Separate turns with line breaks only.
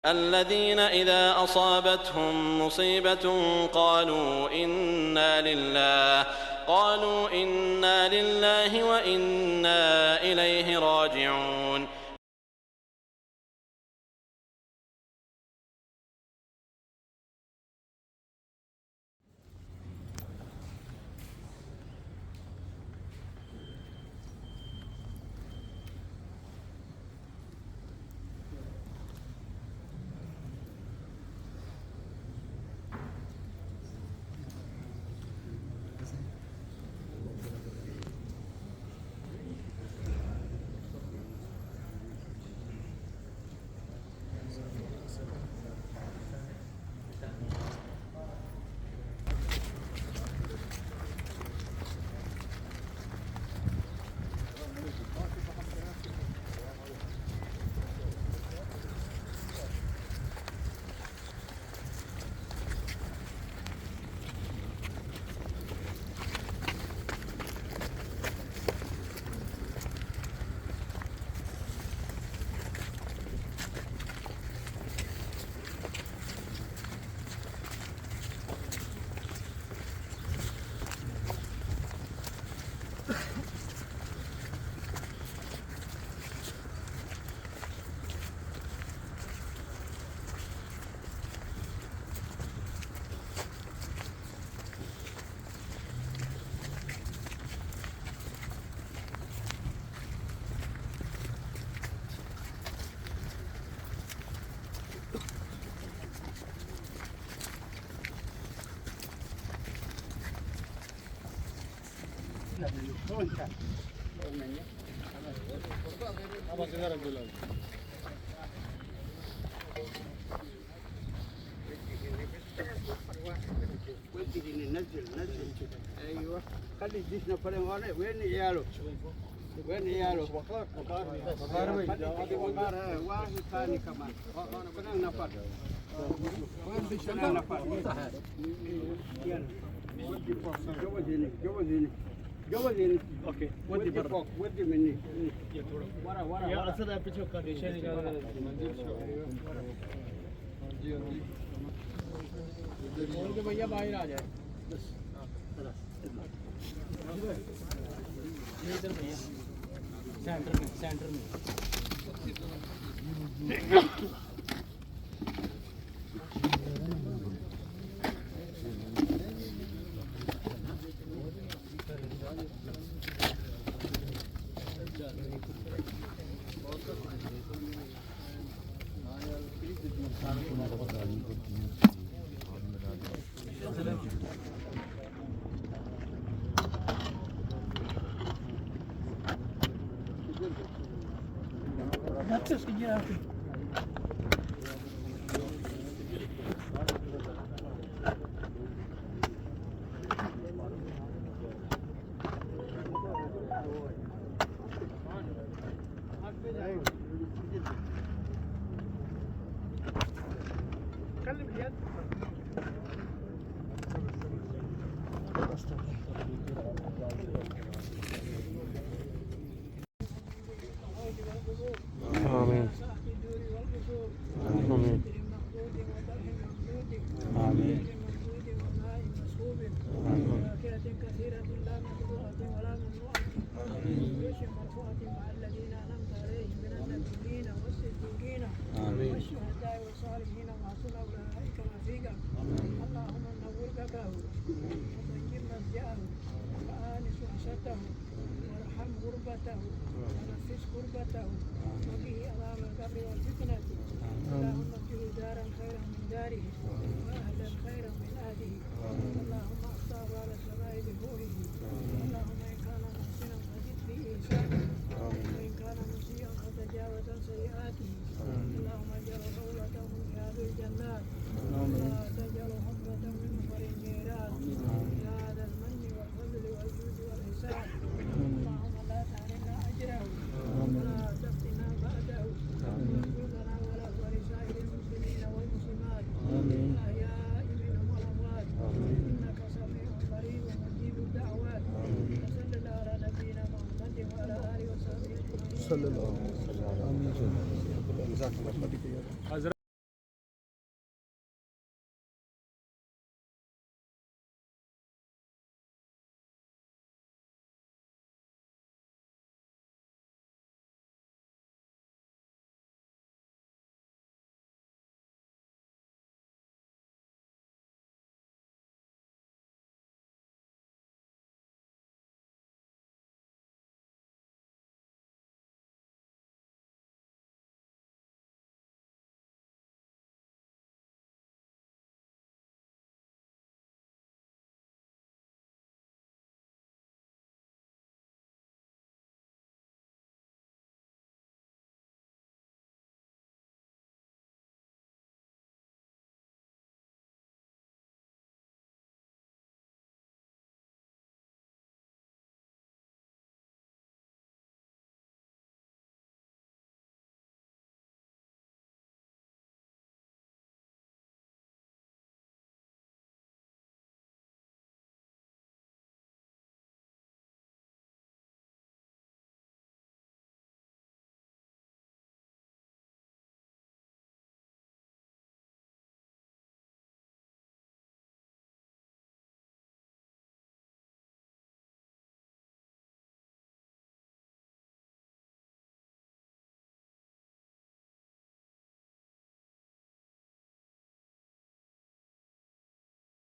الذين إذا أصابتهم مصيبة قالوا إنا لله وإنا إليه راجعون.
نزل ايوه خلي يديشنا فريم وين عياله؟ وين عياله؟ وقار واحد ثاني كمان كنا نفر وين بيشنا نفر جوزيني اوكي ودي برا ودي مني ورا يا اسد पीछे कंडीशन निकाल मंदिर बोल के भैया बाहर आ जाए बस ये इधर भैया सेंटर में That's yeah.
آمين آمين آمين كثيرة لا مقطوعة ولا ممنوعة مرفوعة مع الذين أنعمت عليهم من النبيين والصديقين والشهداء والصالحين وحسن أولئك رفيقا اللهم نور بكاه وطيب مسجاه وآنس وحشته وارحم غربته ونفس كربته وقه أمام القبر والفتنة اللهم اجعله دارا خيرا من داره وأهلا خيرا من أهله اللهم اختار على السماء بفوره اللهم إن كان محسنا فزد في إحسانه وإن كان مسيئا فتجاوز عن سيئاته اللهم اجعل قولته في هذه الجنات ولا تجعل حفرة من حفر النيران يا ذا المن والفضل والجود والإحسان اللهم لا تحرمنا أجره ولا تفتنا بعده واغفر لنا ولا ولسائر المسلمين والمسلمات الأحياء منهم والأموات إنك سميع قريب مجيب الدعوات وصل الله على نبينا محمد وعلى آله وصحبه أجمعين.